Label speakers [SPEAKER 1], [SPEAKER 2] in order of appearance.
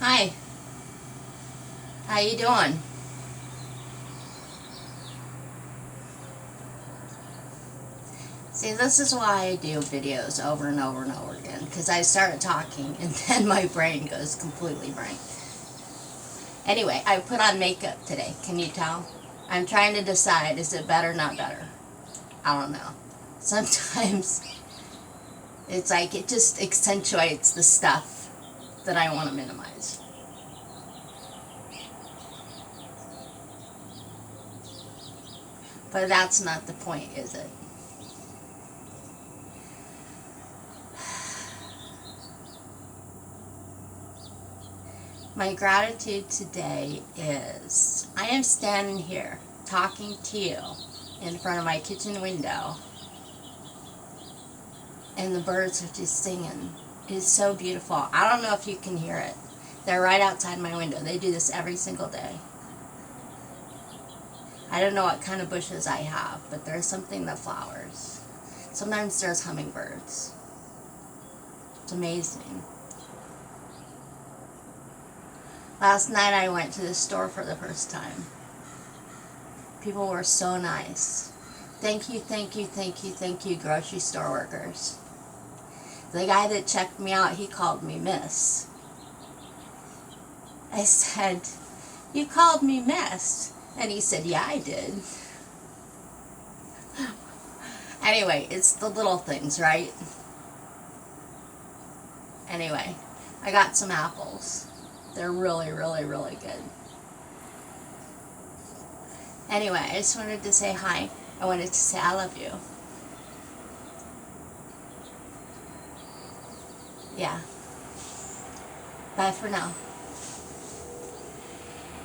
[SPEAKER 1] Hi, how you doing? See, this is why I do videos over and over and over again, because I start talking and then my brain goes completely blank. Anyway, I put on makeup today. Can you tell? I'm trying to decide, is it better, not better? I don't know. Sometimes it's like it just accentuates the stuff that I want to minimize. But that's not the point, is it? My gratitude today is I am standing here talking to you in front of my kitchen window, and the birds are just singing. It's so beautiful. I don't know if you can hear it. They're right outside my window. They do this every single day. I don't know what kind of bushes I have, but there's something that flowers. Sometimes there's hummingbirds. It's amazing. Last night I went to the store for the first time. People were so nice. Thank you, thank you, thank you, thank you, grocery store workers. The guy that checked me out, he called me Miss. I said, "You called me Miss?" And he said, "Yeah, I did." Anyway, it's the little things, right? Anyway, I got some apples. They're really, really, really good. Anyway, I just wanted to say hi. I wanted to say I love you. Yeah. Bye for now.